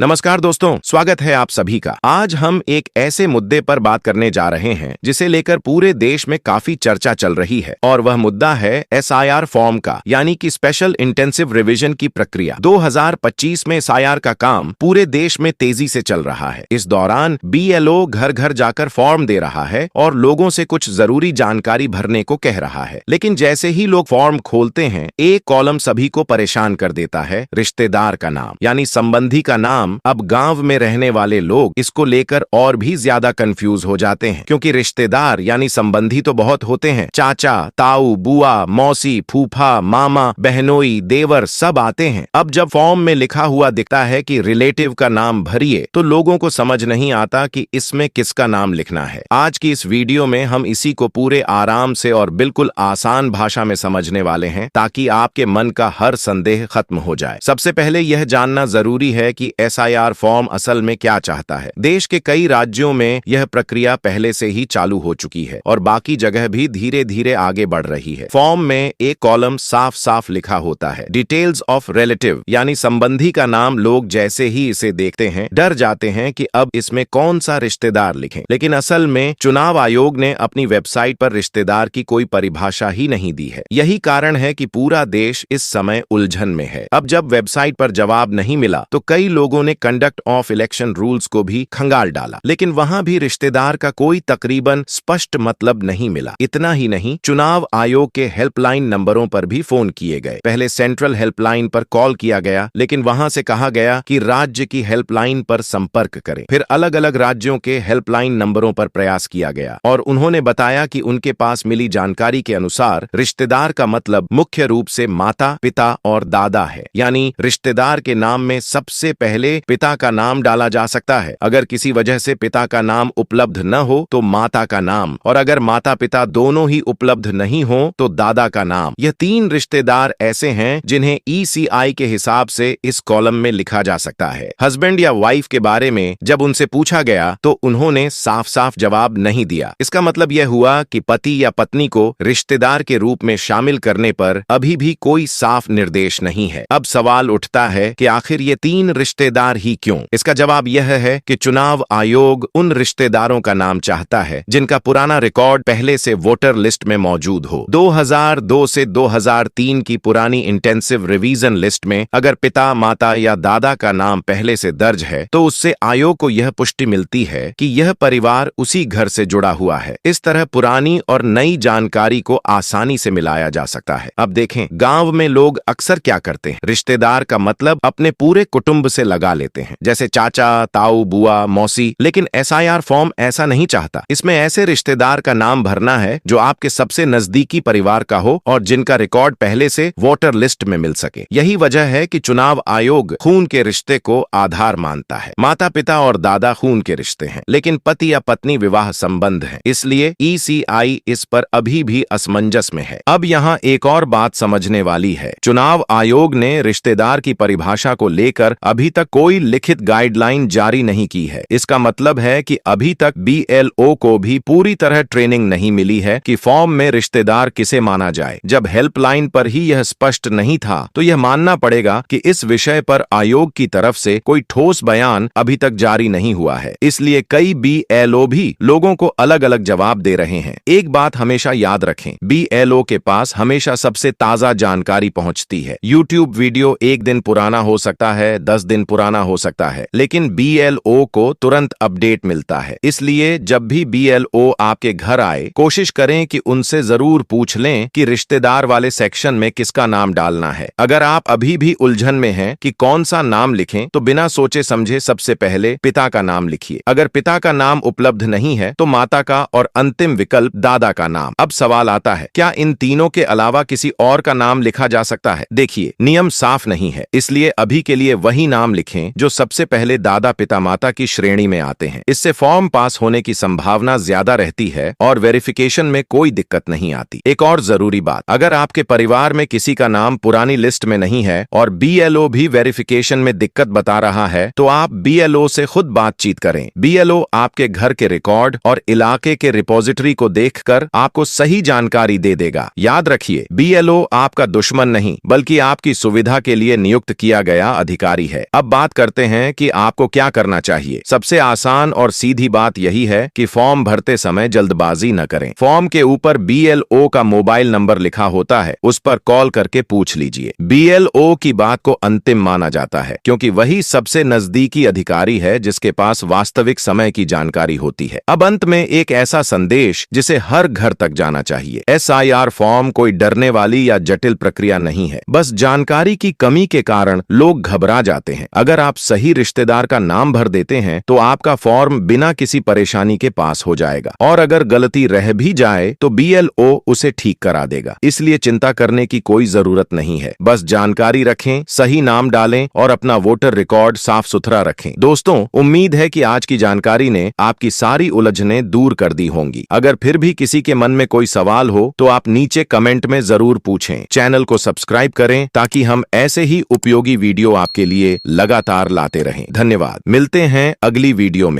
नमस्कार दोस्तों, स्वागत है आप सभी का। आज हम एक ऐसे मुद्दे पर बात करने जा रहे हैं जिसे लेकर पूरे देश में काफी चर्चा चल रही है और वह मुद्दा है SIR फॉर्म का, यानी कि स्पेशल इंटेंसिव रिवीजन की प्रक्रिया। 2025 में SIR का काम पूरे देश में तेजी से चल रहा है। इस दौरान BLO घर घर जाकर फॉर्म दे रहा है और लोगों से कुछ जरूरी जानकारी भरने को कह रहा है। लेकिन जैसे ही लोग फॉर्म खोलते हैं, एक कॉलम सभी को परेशान कर देता है, रिश्तेदार का नाम यानी संबंधी का नाम। अब गांव में रहने वाले लोग इसको लेकर और भी ज्यादा कंफ्यूज हो जाते हैं, क्योंकि रिश्तेदार यानी संबंधी तो बहुत होते हैं। चाचा, ताऊ, बुआ, मौसी, फूफा, मामा, बहनोई, देवर सब आते हैं। अब जब फॉर्म में लिखा हुआ दिखता है कि रिलेटिव का नाम भरिए, तो लोगों को समझ नहीं आता कि इसमें किसका नाम लिखना है। आज की इस वीडियो में हम इसी को पूरे आराम से और बिल्कुल आसान भाषा में समझने वाले हैं, ताकि आपके मन का हर संदेह खत्म हो जाए। सबसे पहले यह जानना जरूरी है कि SIR फॉर्म असल में क्या चाहता है। देश के कई राज्यों में यह प्रक्रिया पहले से ही चालू हो चुकी है और बाकी जगह भी धीरे धीरे आगे बढ़ रही है। फॉर्म में एक कॉलम साफ साफ लिखा होता है, डिटेल्स ऑफ रिलेटिव, यानी संबंधी का नाम। लोग जैसे ही इसे देखते हैं डर जाते हैं कि अब इसमें कौन सा रिश्तेदार लिखें। लेकिन असल में चुनाव आयोग ने अपनी वेबसाइट पर रिश्तेदार की कोई परिभाषा ही नहीं दी है। यही कारण है कि पूरा देश इस समय उलझन में है। अब जब वेबसाइट पर जवाब नहीं मिला तो कई लोगों ने कंडक्ट ऑफ इलेक्शन रूल्स को भी खंगाल डाला, लेकिन वहां भी रिश्तेदार का कोई तकरीबन स्पष्ट मतलब नहीं मिला। इतना ही नहीं, चुनाव आयोग के हेल्पलाइन नंबरों पर भी फोन किए गए। पहले सेंट्रल हेल्पलाइन पर कॉल किया गया, लेकिन वहां से कहा गया कि राज्य की हेल्पलाइन पर संपर्क करें। फिर अलग अलग राज्यों के हेल्पलाइन नंबरों पर प्रयास किया गया और उन्होंने बताया कि उनके पास मिली जानकारी के अनुसार रिश्तेदार का मतलब मुख्य रूप से माता, पिता और दादा है। यानी रिश्तेदार के नाम में सबसे पहले पिता का नाम डाला जा सकता है। अगर किसी वजह से पिता का नाम उपलब्ध न हो तो माता का नाम, और अगर माता पिता दोनों ही उपलब्ध नहीं हो तो दादा का नाम। यह तीन रिश्तेदार ऐसे हैं जिन्हें ECI के हिसाब से इस कॉलम में लिखा जा सकता है। हस्बैंड या वाइफ के बारे में जब उनसे पूछा गया तो उन्होंने साफ साफ जवाब नहीं दिया। इसका मतलब यह हुआ कि पति या पत्नी को रिश्तेदार के रूप में शामिल करने पर अभी भी कोई साफ निर्देश नहीं है। अब सवाल उठता है कि आखिर ये तीन रिश्तेदार ही क्यों? इसका जवाब यह है कि चुनाव आयोग उन रिश्तेदारों का नाम चाहता है जिनका पुराना रिकॉर्ड पहले से वोटर लिस्ट में मौजूद हो। 2002 से 2003 की पुरानी इंटेंसिव रिवीजन लिस्ट में अगर पिता, माता या दादा का नाम पहले से दर्ज है तो उससे आयोग को यह पुष्टि मिलती है कि यह परिवार उसी घर से जुड़ा हुआ है। इस तरह पुरानी और नई जानकारी को आसानी से मिलाया जा सकता है। अब देखें, गांव में लोग अक्सर क्या करते हैं, रिश्तेदार का मतलब अपने पूरे कुटुंब से लगा लेते हैं, जैसे चाचा, ताऊ, बुआ, मौसी। लेकिन SIR फॉर्म ऐसा नहीं चाहता। इसमें ऐसे रिश्तेदार का नाम भरना है जो आपके सबसे नजदीकी परिवार का हो और जिनका रिकॉर्ड पहले से वोटर लिस्ट में मिल सके। यही वजह है कि चुनाव आयोग खून के रिश्ते को आधार मानता है। माता पिता और दादा खून के रिश्ते हैं, लेकिन पति या पत्नी विवाह संबंध है। इसलिए ECI इस पर अभी भी असमंजस में है। अब यहाँ एक और बात समझने वाली है। चुनाव आयोग ने रिश्तेदार की परिभाषा को लेकर अभी तक कोई लिखित गाइडलाइन जारी नहीं की है। इसका मतलब है कि अभी तक BLO को भी पूरी तरह ट्रेनिंग नहीं मिली है कि फॉर्म में रिश्तेदार किसे माना जाए। जब हेल्पलाइन पर ही यह स्पष्ट नहीं था तो यह मानना पड़ेगा कि इस विषय पर आयोग की तरफ से कोई ठोस बयान अभी तक जारी नहीं हुआ है। इसलिए कई BLO भी लोगों को अलग अलग जवाब दे रहे हैं। एक बात हमेशा याद रखें, BLO के पास हमेशा सबसे ताजा जानकारी पहुंचती है। YouTube वीडियो एक दिन पुराना हो सकता है, 10 दिन पुराना हो सकता है, लेकिन BLO को तुरंत अपडेट मिलता है। इसलिए जब भी BLO आपके घर आए, कोशिश करें कि उनसे जरूर पूछ लें कि रिश्तेदार वाले सेक्शन में किसका नाम डालना है। अगर आप अभी भी उलझन में हैं कि कौन सा नाम लिखें, तो बिना सोचे समझे सबसे पहले पिता का नाम लिखिए। अगर पिता का नाम उपलब्ध नहीं है तो माता का और अंतिम विकल्प दादा का नाम। अब सवाल आता है, क्या इन तीनों के अलावा किसी और का नाम लिखा जा सकता है? देखिए, नियम साफ नहीं है, इसलिए अभी के लिए वही नाम लिखें जो सबसे पहले दादा, पिता, माता की श्रेणी में आते हैं। इससे फॉर्म पास होने की संभावना ज्यादा रहती है और वेरिफिकेशन में कोई दिक्कत नहीं आती। एक और जरूरी बात, अगर आपके परिवार में किसी का नाम पुरानी लिस्ट में नहीं है और BLO भी वेरिफिकेशन में दिक्कत बता रहा है तो आप BLO से खुद बातचीत करें। BLO आपके घर के रिकॉर्ड और इलाके के रिपोजिटरी को देखकर आपको सही जानकारी दे देगा। याद रखिए, BLO आपका दुश्मन नहीं बल्कि आपकी सुविधा के लिए नियुक्त किया गया अधिकारी है। अब बात बात करते हैं कि आपको क्या करना चाहिए। सबसे आसान और सीधी बात यही है कि फॉर्म भरते समय जल्दबाजी न करें। फॉर्म के ऊपर BLO का मोबाइल नंबर लिखा होता है, उस पर कॉल करके पूछ लीजिए। BLO की बात को अंतिम माना जाता है क्योंकि वही सबसे नजदीकी अधिकारी है जिसके पास वास्तविक समय की जानकारी होती है। अब अंत में एक ऐसा संदेश जिसे हर घर तक जाना चाहिए। SIR फॉर्म कोई डरने वाली या जटिल प्रक्रिया नहीं है, बस जानकारी की कमी के कारण लोग घबरा जाते हैं। अगर आप सही रिश्तेदार का नाम भर देते हैं तो आपका फॉर्म बिना किसी परेशानी के पास हो जाएगा, और अगर गलती रह भी जाए तो BLO उसे ठीक करा देगा। इसलिए चिंता करने की कोई जरूरत नहीं है। बस जानकारी रखें, सही नाम डालें और अपना वोटर रिकॉर्ड साफ सुथरा रखें। दोस्तों, उम्मीद है कि आज की जानकारी ने आपकी सारी उलझनें दूर कर दी होंगी। अगर फिर भी किसी के मन में कोई सवाल हो तो आप नीचे कमेंट में जरूर पूछें। चैनल को सब्सक्राइब करें ताकि हम ऐसे ही उपयोगी वीडियो आपके लिए लगातार लाते रहें। धन्यवाद। मिलते हैं अगली वीडियो में।